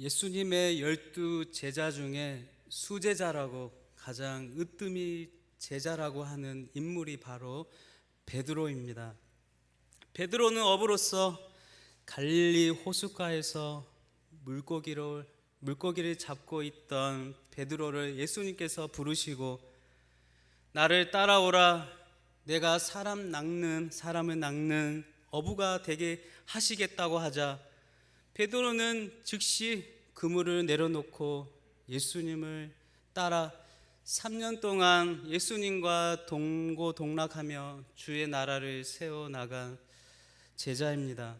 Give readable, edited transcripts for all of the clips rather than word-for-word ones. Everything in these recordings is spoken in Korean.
예수님의 12제자 중에 수제자라고 가장 으뜸이 제자라고 하는 인물이 바로 베드로입니다. 베드로는 어부로서 갈릴리 호숫가에서 물고기를 잡고 있던 베드로를 예수님께서 부르시고 나를 따라오라, 내가 사람을 낚는 어부가 되게 하시겠다고 하자 베드로는 즉시 그물을 내려놓고 예수님을 따라 3년 동안 예수님과 동고동락하며 주의 나라를 세워나간 제자입니다.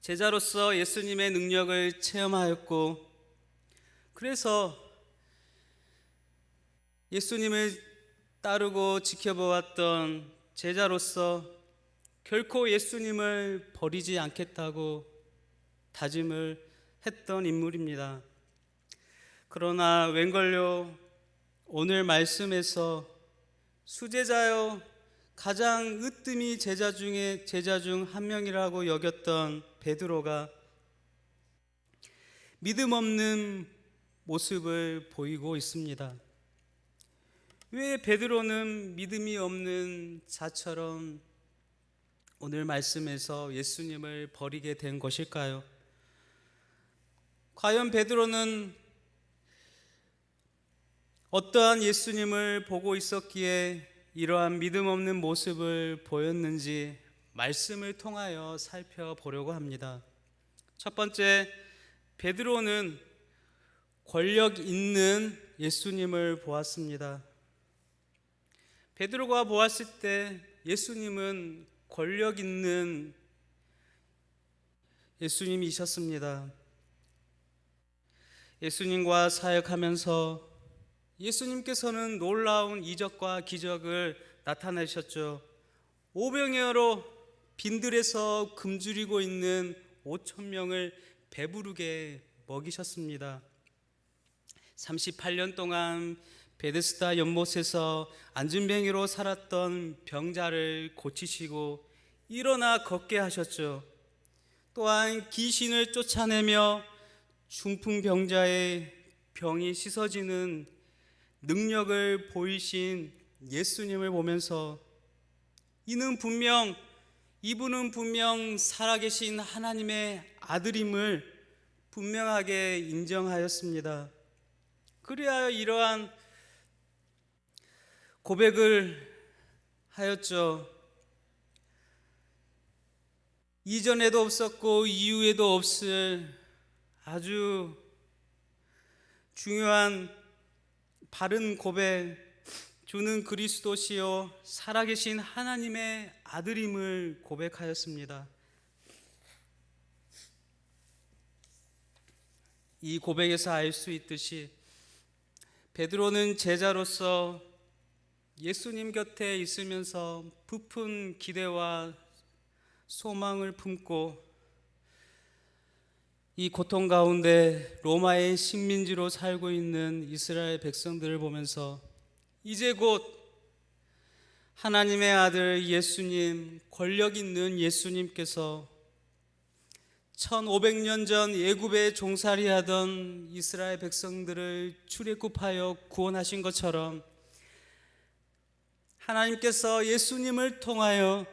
제자로서 예수님의 능력을 체험하였고, 그래서 예수님을 따르고 지켜보았던 제자로서 결코 예수님을 버리지 않겠다고 다짐을 했던 인물입니다. 그러나 웬걸요, 오늘 말씀에서 수제자요 가장 으뜸이 제자 중 한 명이라고 여겼던 베드로가 믿음 없는 모습을 보이고 있습니다. 왜 베드로는 믿음이 없는 자처럼 오늘 말씀에서 예수님을 버리게 된 것일까요? 과연 베드로는 어떠한 예수님을 보고 있었기에 이러한 믿음 없는 모습을 보였는지 말씀을 통하여 살펴보려고 합니다. 첫 번째, 베드로는 권력 있는 예수님을 보았습니다. 베드로가 보았을 때 예수님은 권력 있는 예수님이셨습니다. 예수님과 사역하면서 예수님께서는 놀라운 이적과 기적을 나타내셨죠. 오병이어로 빈들에서 굶주리고 있는 5천 명을 배부르게 먹이셨습니다. 38년 동안 베데스다 연못에서 안진뱅이로 살았던 병자를 고치시고 일어나 걷게 하셨죠. 또한 귀신을 쫓아내며 중풍병자의 병이 씻어지는 능력을 보이신 예수님을 보면서 이분은 분명 살아계신 하나님의 아들임을 분명하게 인정하였습니다. 그래야 이러한 고백을 하였죠. 이전에도 없었고 이후에도 없을 아주 중요한 바른 고백, 주는 그리스도시요 살아계신 하나님의 아들임을 고백하였습니다. 이 고백에서 알 수 있듯이 베드로는 제자로서 예수님 곁에 있으면서 부푼 기대와 소망을 품고 이 고통 가운데 로마의 식민지로 살고 있는 이스라엘 백성들을 보면서 이제 곧 하나님의 아들 예수님, 권력 있는 예수님께서 1500년 전 애굽에 종살이하던 이스라엘 백성들을 출애굽하여 구원하신 것처럼 하나님께서 예수님을 통하여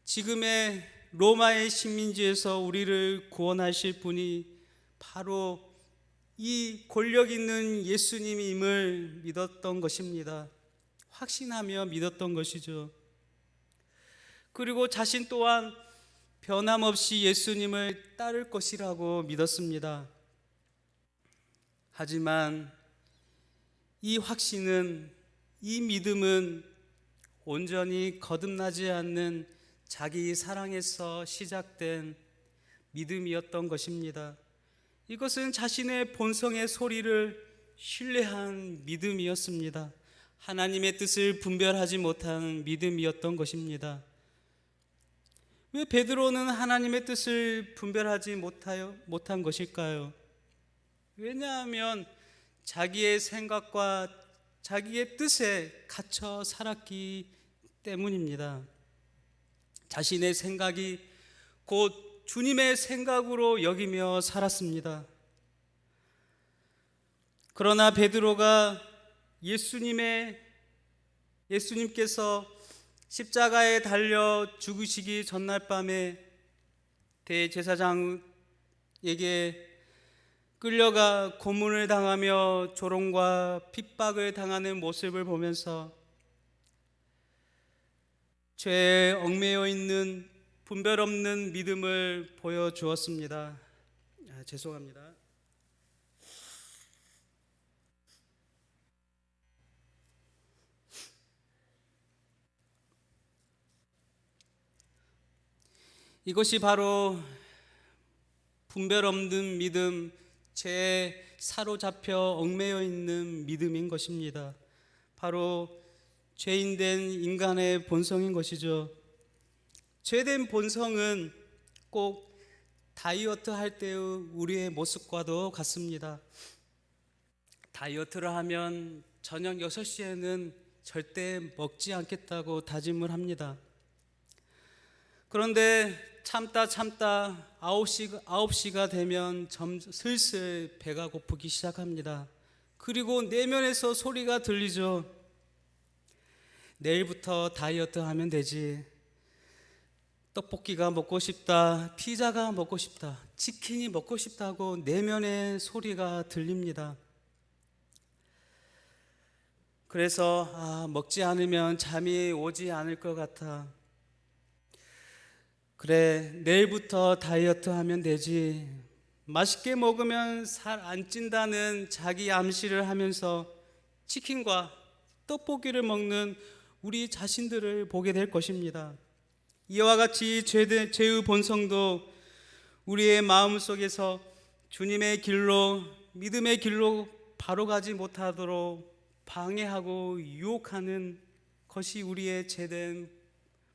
지금의 로마의 식민지에서 우리를 구원하실 분이 바로 이 권력 있는 예수님임을 믿었던 것입니다. 확신하며 믿었던 것이죠. 그리고 자신 또한 변함없이 예수님을 따를 것이라고 믿었습니다. 하지만 이 확신은, 이 믿음은 온전히 거듭나지 않는 자기 사랑에서 시작된 믿음이었던 것입니다. 이것은 자신의 본성의 소리를 신뢰한 믿음이었습니다. 하나님의 뜻을 분별하지 못한 믿음이었던 것입니다. 왜 베드로는 하나님의 뜻을 분별하지 못한 것일까요? 왜냐하면 자기의 생각과 자기의 뜻에 갇혀 살았기 때문입니다. 자신의 생각이 곧 주님의 생각으로 여기며 살았습니다. 그러나 베드로가 예수님께서 십자가에 달려 죽으시기 전날 밤에 대제사장에게 끌려가 고문을 당하며 조롱과 핍박을 당하는 모습을 보면서 죄에 얽매여 있는 분별 없는 믿음을 보여주었습니다. 죄송합니다. 이것이 바로 분별 없는 믿음, 죄에 사로잡혀 얽매여 있는 믿음인 것입니다. 바로 죄인된 인간의 본성인 것이죠. 죄된 본성은 꼭 다이어트 할 때의 우리의 모습과도 같습니다. 다이어트를 하면 저녁 6시에는 절대 먹지 않겠다고 다짐을 합니다. 그런데 참다 9시가 되면 슬슬 배가 고프기 시작합니다. 그리고 내면에서 소리가 들리죠. 내일부터 다이어트 하면 되지. 떡볶이가 먹고 싶다, 피자가 먹고 싶다, 치킨이 먹고 싶다고 내면의 소리가 들립니다. 그래서 먹지 않으면 잠이 오지 않을 것 같아. 그래, 내일부터 다이어트 하면 되지. 맛있게 먹으면 살 안 찐다는 자기 암시를 하면서 치킨과 떡볶이를 먹는 우리 자신들을 보게 될 것입니다. 이와 같이 죄의 본성도 우리의 마음속에서 주님의 길로, 믿음의 길로 바로 가지 못하도록 방해하고 유혹하는 것이 우리의 죄된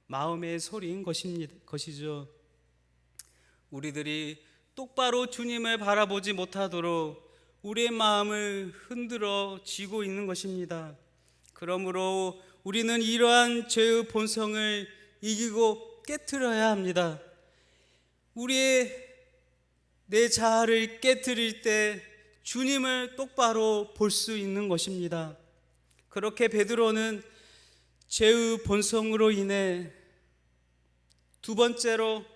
마음의 소리인 것이죠. 우리들이 똑바로 주님을 바라보지 못하도록 우리의 마음을 흔들어 쥐고 있는 것입니다. 그러므로 우리는 이러한 죄의 본성을 이기고 깨트려야 합니다. 내 자아를 깨트릴 때 주님을 똑바로 볼 수 있는 것입니다. 그렇게 베드로는 죄의 본성으로 인해 두 번째로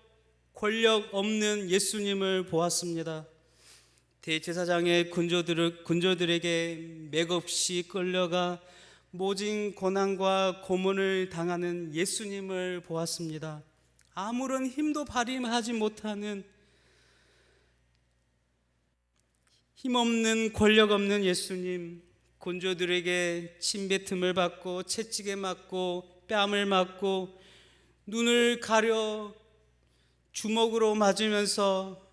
권력 없는 예수님을 보았습니다. 대제사장의 군조들에게 맥없이 끌려가 모진 고난과 고문을 당하는 예수님을 보았습니다. 아무런 힘도 발휘하지 못하는 힘없는 권력 없는 예수님, 군조들에게 침뱉음을 받고 채찍에 맞고 뺨을 맞고 눈을 가려 주먹으로 맞으면서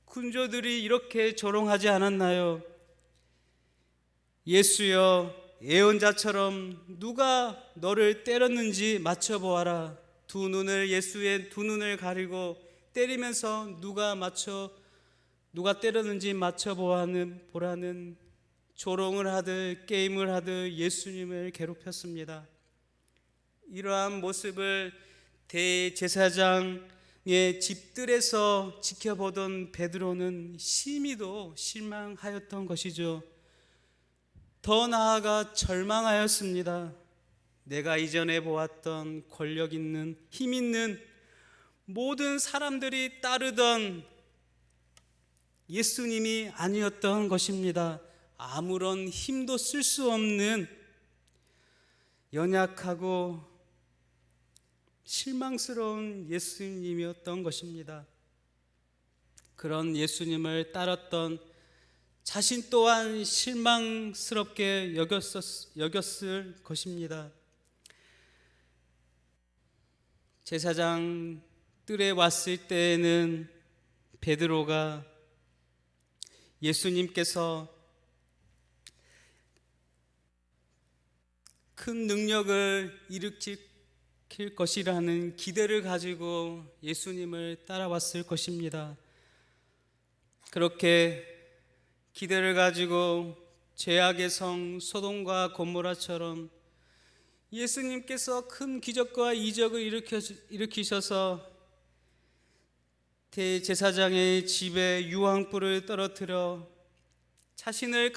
군조들이 이렇게 조롱하지 않았나요? 예수여, 예언자처럼 누가 너를 때렸는지 맞춰보아라. 예수의 두 눈을 가리고 때리면서 누가 때렸는지 맞춰보라는 조롱을 하듯 게임을 하듯 예수님을 괴롭혔습니다. 이러한 모습을 대제사장의 집들에서 지켜보던 베드로는 심히도 실망하였던 것이죠. 더 나아가 절망하였습니다. 내가 이전에 보았던 권력 있는, 힘 있는 모든 사람들이 따르던 예수님이 아니었던 것입니다. 아무런 힘도 쓸 수 없는 연약하고 실망스러운 예수님이었던 것입니다. 그런 예수님을 따랐던 자신 또한 실망스럽게 여겼을 것입니다. 제사장 뜰에 왔을 때에는 베드로가 예수님께서 큰 능력을 일으킬 것이라는 기대를 가지고 예수님을 따라왔을 것입니다. 그렇게 기대를 가지고 죄악의 성 소돔과 고모라처럼 예수님께서 큰 기적과 이적을 일으키셔서 대제사장의 집에 유황불을 떨어뜨려 자신을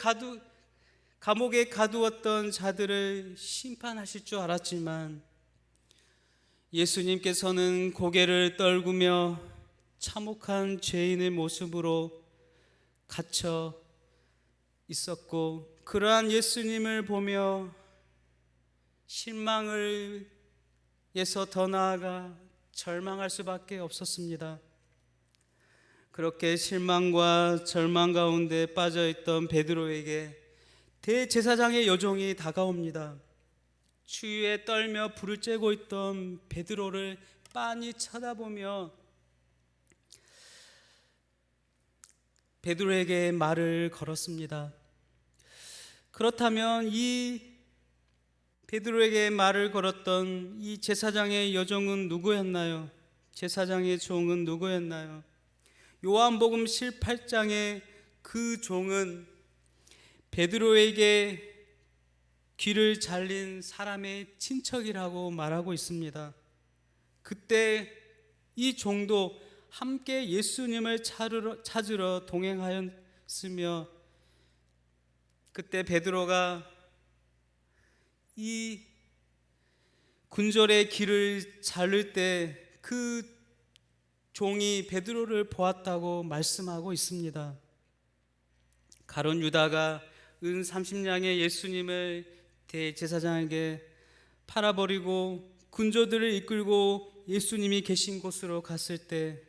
감옥에 가두었던 자들을 심판하실 줄 알았지만 예수님께서는 고개를 떨구며 참혹한 죄인의 모습으로 갇혀 있었고, 그러한 예수님을 보며 실망을 에서 더 나아가 절망할 수밖에 없었습니다. 그렇게 실망과 절망 가운데 빠져있던 베드로에게 대제사장의 여종이 다가옵니다. 추위에 떨며 불을 쬐고 있던 베드로를 빤히 쳐다보며 베드로에게 말을 걸었습니다. 그렇다면 이 베드로에게 말을 걸었던 이 제사장의 여종은 누구였나요? 제사장의 종은 누구였나요? 요한복음 8장에 그 종은 베드로에게 귀를 잘린 사람의 친척이라고 말하고 있습니다. 그때 이 종도 함께 예수님을 찾으러 동행하였으며, 그때 베드로가 이 군졸의 귀를 자를 때 그 종이 베드로를 보았다고 말씀하고 있습니다. 가룟 유다가 은 30냥의 예수님을 대제사장에게 팔아버리고 군졸들을 이끌고 예수님이 계신 곳으로 갔을 때,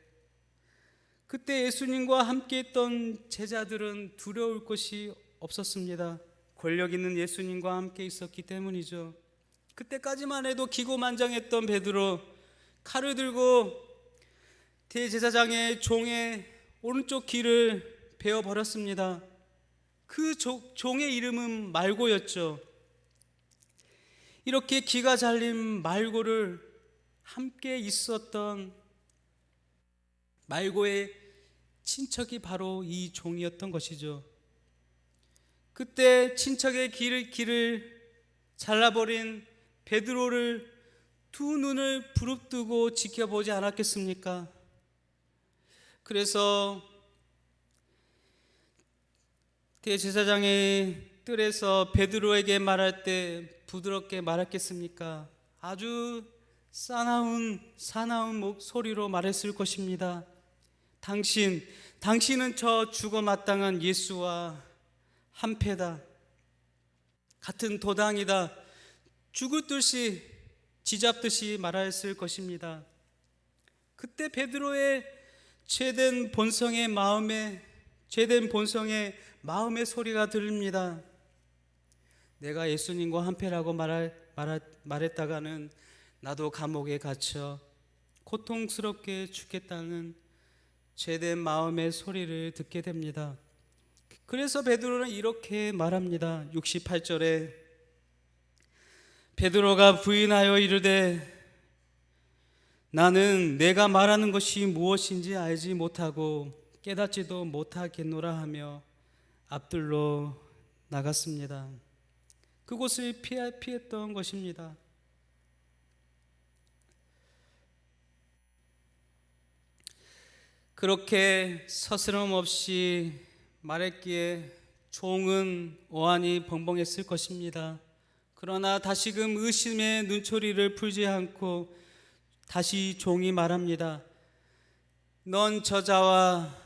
그때 예수님과 함께 있던 제자들은 두려울 것이 없었습니다. 권력 있는 예수님과 함께 있었기 때문이죠. 그때까지만 해도 기고만장했던 베드로, 칼을 들고 대제사장의 종의 오른쪽 귀를 베어버렸습니다. 그 종의 이름은 말고였죠. 이렇게 귀가 잘린 말고를 함께 있었던 말고의 친척이 바로 이 종이었던 것이죠. 그때 친척의 귀를 잘라버린 베드로를 두 눈을 부릅뜨고 지켜보지 않았겠습니까? 그래서 대제사장의 뜰에서 베드로에게 말할 때 부드럽게 말했겠습니까? 아주 사나운 목소리로 말했을 것입니다. 당신은 저 죽어 마땅한 예수와 한패다. 같은 도당이다. 죽을 듯이 쥐잡듯이 말하였을 것입니다. 그때 베드로의 죄된 본성의 마음의 소리가 들립니다. 내가 예수님과 한패라고 말했다가는 나도 감옥에 갇혀 고통스럽게 죽겠다는 죄된 마음의 소리를 듣게 됩니다. 그래서 베드로는 이렇게 말합니다. 68절에 베드로가 부인하여 이르되 나는 내가 말하는 것이 무엇인지 알지 못하고 깨닫지도 못하겠노라 하며 앞들로 나갔습니다. 그곳을 피했던 것입니다. 그렇게 서스럼 없이 말했기에 종은 오한이 벙벙했을 것입니다. 그러나 다시금 의심의 눈초리를 풀지 않고 다시 종이 말합니다. 넌 저자와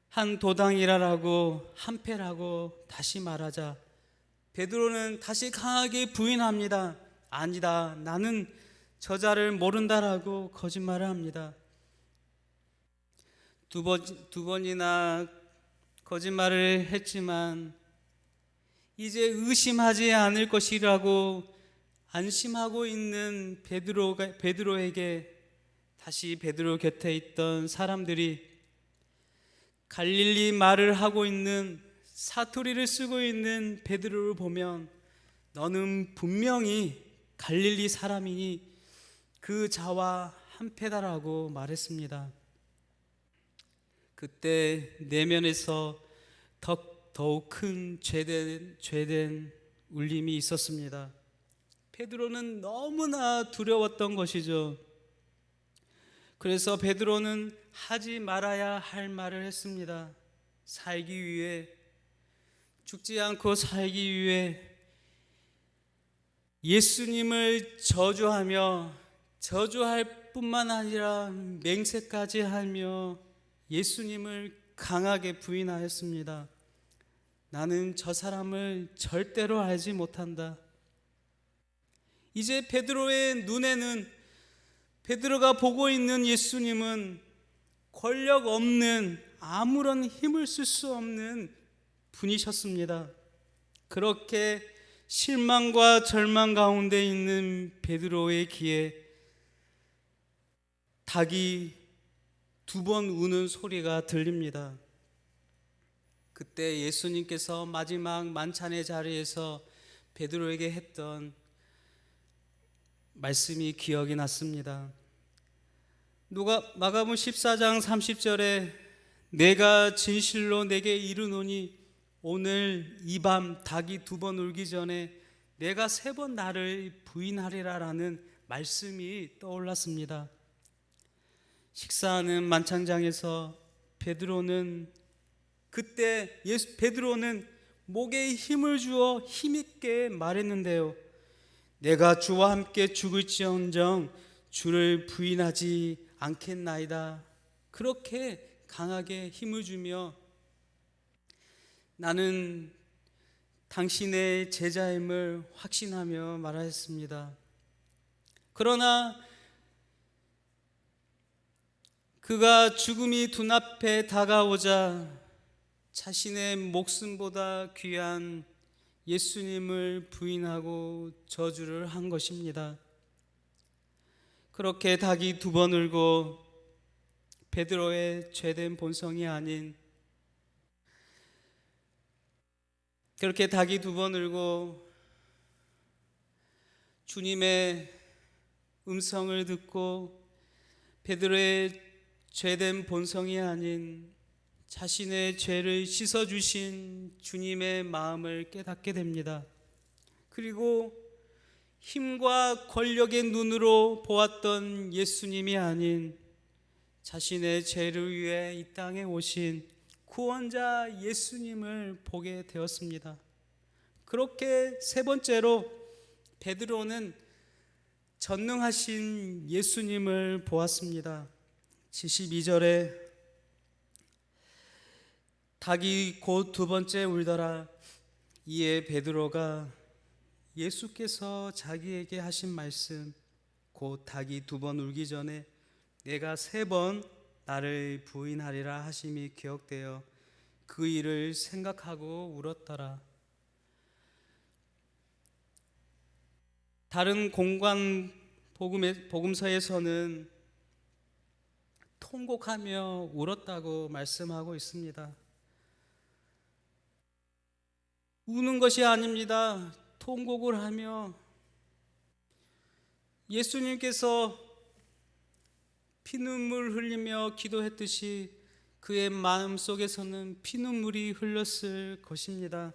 한 도당이라라고 한패라고 다시 말하자 베드로는 다시 강하게 부인합니다. 아니다, 나는 저자를 모른다라고 거짓말을 합니다. 두 번이나 거짓말을 했지만 이제 의심하지 않을 것이라고 안심하고 있는 베드로에게 다시 베드로 곁에 있던 사람들이 갈릴리 말을 하고 있는 사투리를 쓰고 있는 베드로를 보면 너는 분명히 갈릴리 사람이니 그 자와 한패다라고 말했습니다. 그때 내면에서 더욱 큰 죄된 울림이 있었습니다. 베드로는 너무나 두려웠던 것이죠. 그래서 베드로는 하지 말아야 할 말을 했습니다. 살기 위해, 죽지 않고 살기 위해 예수님을 저주하며, 저주할 뿐만 아니라 맹세까지 하며 예수님을 강하게 부인하였습니다. 나는 저 사람을 절대로 알지 못한다. 이제 베드로의 눈에는, 베드로가 보고 있는 예수님은 권력 없는, 아무런 힘을 쓸 수 없는 분이셨습니다. 그렇게 실망과 절망 가운데 있는 베드로의 귀에 닭이 2번 우는 소리가 들립니다. 그때 예수님께서 마지막 만찬의 자리에서 베드로에게 했던 말씀이 기억이 났습니다. 마가복음 14장 30절에 내가 진실로 내게 이르노니 오늘 이 밤 닭이 2번 울기 전에 내가 3번 나를 부인하리라 라는 말씀이 떠올랐습니다. 식사하는 만찬장에서 베드로는 목에 힘을 주어 힘있게 말했는데요. 내가 주와 함께 죽을지언정 주를 부인하지 않겠나이다. 그렇게 강하게 힘을 주며 나는 당신의 제자임을 확신하며 말하였습니다. 그러나 그가 죽음이 눈앞에 다가오자 자신의 목숨보다 귀한 예수님을 부인하고 저주를 한 것입니다. 그렇게 닭이 2번 울고 베드로의 죄된 본성이 아닌, 그렇게 닭이 2번 울고 주님의 음성을 듣고 베드로의 죄된 본성이 아닌 자신의 죄를 씻어주신 주님의 마음을 깨닫게 됩니다. 그리고 힘과 권력의 눈으로 보았던 예수님이 아닌 자신의 죄를 위해 이 땅에 오신 구원자 예수님을 보게 되었습니다. 그렇게 3번째로 베드로는 전능하신 예수님을 보았습니다. 72절에 닭이 곧 2번째 울더라. 이에 베드로가 예수께서 자기에게 하신 말씀, 곧 닭이 2번 울기 전에 내가 3번 나를 부인하리라 하심이 기억되어 그 일을 생각하고 울었더라. 다른 공관 복음서에서는 통곡하며 울었다고 말씀하고 있습니다. 우는 것이 아닙니다. 통곡을 하며 예수님께서 피눈물 흘리며 기도했듯이 그의 마음속에서는 피눈물이 흘렀을 것입니다.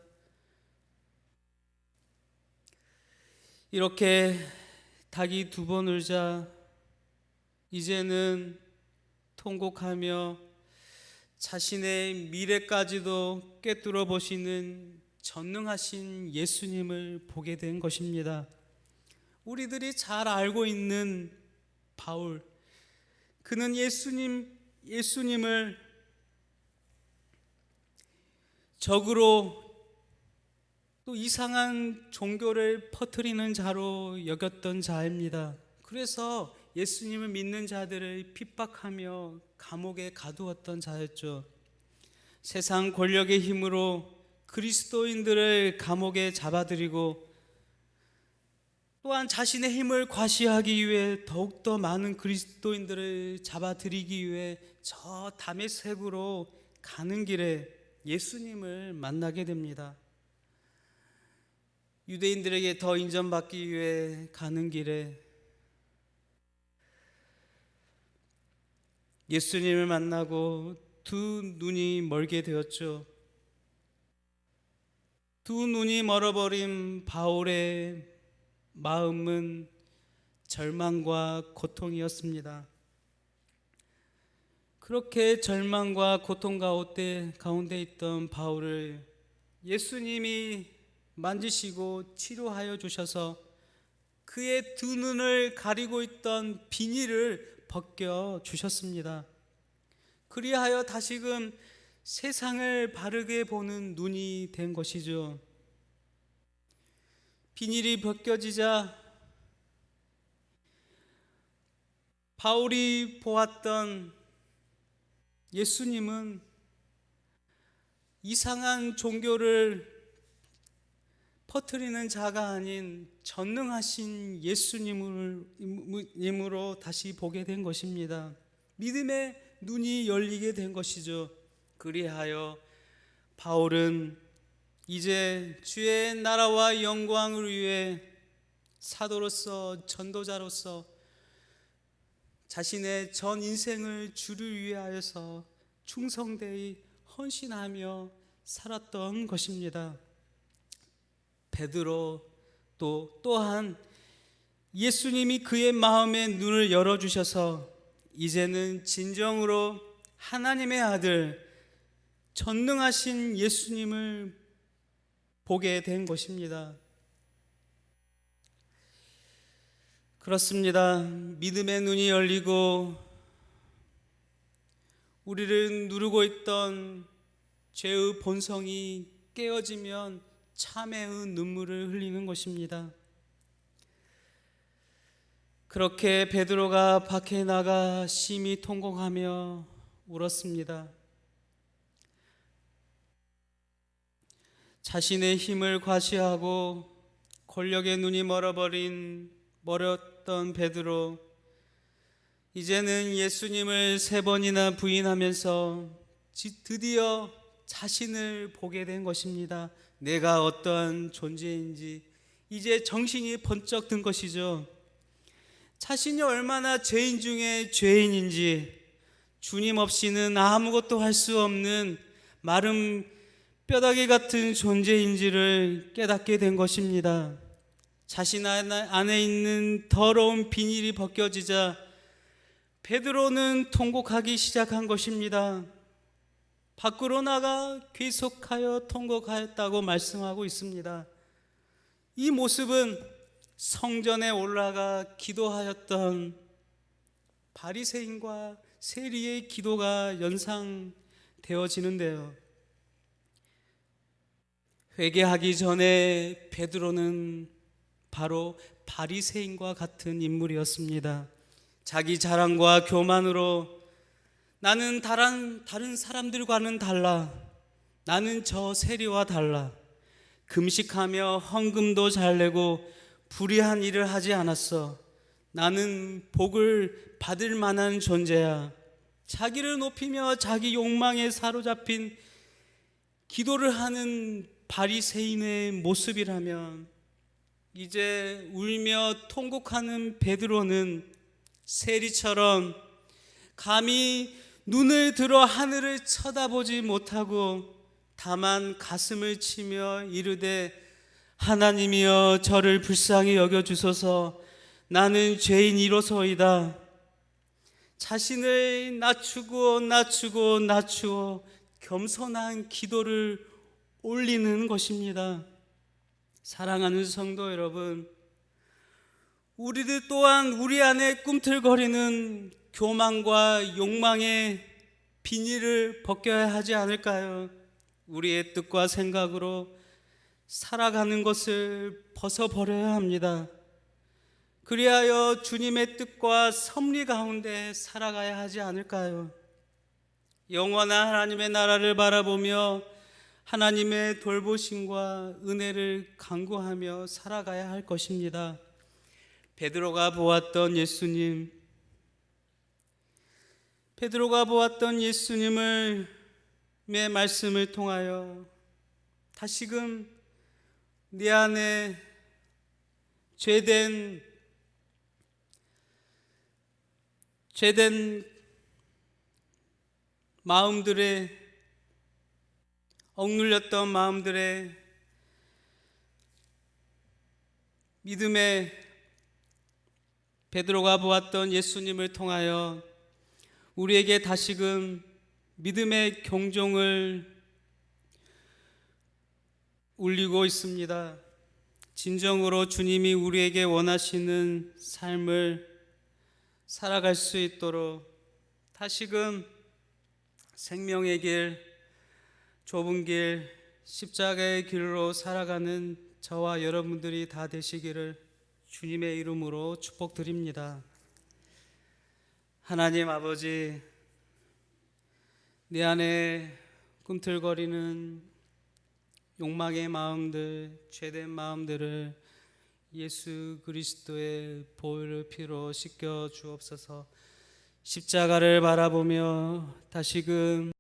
이렇게 닭이 2번 울자 이제는 통곡하며 자신의 미래까지도 꿰뚫어 보시는 전능하신 예수님을 보게 된 것입니다. 우리들이 잘 알고 있는 바울, 그는 예수님을 적으로 또 이상한 종교를 퍼뜨리는 자로 여겼던 자입니다. 그래서 예수님을 믿는 자들을 핍박하며 감옥에 가두었던 자였죠. 세상 권력의 힘으로 그리스도인들을 감옥에 잡아들이고 또한 자신의 힘을 과시하기 위해 더욱더 많은 그리스도인들을 잡아들이기 위해 저 다메섹으로 가는 길에 예수님을 만나게 됩니다. 유대인들에게 더 인정받기 위해 가는 길에 예수님을 만나고 두 눈이 멀게 되었죠. 두 눈이 멀어버린 바울의 마음은 절망과 고통이었습니다. 그렇게 절망과 고통 가운데 있던 바울을 예수님이 만지시고 치료하여 주셔서 그의 두 눈을 가리고 있던 비닐을 벗겨 주셨습니다. 그리하여 다시금 세상을 바르게 보는 눈이 된 것이죠. 비닐이 벗겨지자 바울이 보았던 예수님은 이상한 종교를 퍼뜨리는 자가 아닌 전능하신 예수님으로 다시 보게 된 것입니다. 믿음의 눈이 열리게 된 것이죠. 그리하여 바울은 이제 주의 나라와 영광을 위해 사도로서 전도자로서 자신의 전 인생을 주를 위하여서 충성되이 헌신하며 살았던 것입니다. 베드로 또한 예수님이 그의 마음의 눈을 열어주셔서 이제는 진정으로 하나님의 아들 전능하신 예수님을 보게 된 것입니다. 그렇습니다. 믿음의 눈이 열리고 우리를 누르고 있던 죄의 본성이 깨어지면 참회의 눈물을 흘리는 것입니다. 그렇게 베드로가 밖에 나가 심히 통곡하며 울었습니다. 자신의 힘을 과시하고 권력의 눈이 멀었던 베드로, 이제는 예수님을 3번이나 부인하면서 드디어 자신을 보게 된 것입니다. 내가 어떠한 존재인지 이제 정신이 번쩍 든 것이죠. 자신이 얼마나 죄인 중에 죄인인지, 주님 없이는 아무것도 할 수 없는 마른 뼈다귀 같은 존재인지를 깨닫게 된 것입니다. 자신 안에 있는 더러운 비닐이 벗겨지자 베드로는 통곡하기 시작한 것입니다. 밖으로 나가 계속하여 통곡하였다고 말씀하고 있습니다. 이 모습은 성전에 올라가 기도하였던 바리새인과 세리의 기도가 연상되어지는데요. 회개하기 전에 베드로는 바로 바리새인과 같은 인물이었습니다. 자기 자랑과 교만으로 나는 다른 사람들과는 달라, 나는 저 세리와 달라, 금식하며 헌금도 잘 내고 불의한 일을 하지 않았어, 나는 복을 받을 만한 존재야. 자기를 높이며 자기 욕망에 사로잡힌 기도를 하는 바리새인의 모습이라면, 이제 울며 통곡하는 베드로는 세리처럼 감히 눈을 들어 하늘을 쳐다보지 못하고 다만 가슴을 치며 이르되 하나님이여 저를 불쌍히 여겨주소서, 나는 죄인이로소이다. 자신을 낮추고 겸손한 기도를 올리는 것입니다. 사랑하는 성도 여러분, 우리들 또한 우리 안에 꿈틀거리는 교만과 욕망의 비닐을 벗겨야 하지 않을까요? 우리의 뜻과 생각으로 살아가는 것을 벗어버려야 합니다. 그리하여 주님의 뜻과 섭리 가운데 살아가야 하지 않을까요? 영원한 하나님의 나라를 바라보며 하나님의 돌보심과 은혜를 간구하며 살아가야 할 것입니다. 베드로가 보았던 예수님의 말씀을 통하여 다시금 내 안에 죄된 마음들의, 억눌렸던 마음들의 믿음의 베드로가 보았던 예수님을 통하여 우리에게 다시금 믿음의 경종을 울리고 있습니다. 진정으로 주님이 우리에게 원하시는 삶을 살아갈 수 있도록 다시금 생명의 길, 좁은 길, 십자가의 길로 살아가는 저와 여러분들이 다 되시기를 주님의 이름으로 축복드립니다. 하나님 아버지, 내 안에 꿈틀거리는 욕망의 마음들, 죄된 마음들을 예수 그리스도의 보혈의 피로 씻겨 주옵소서. 십자가를 바라보며 다시금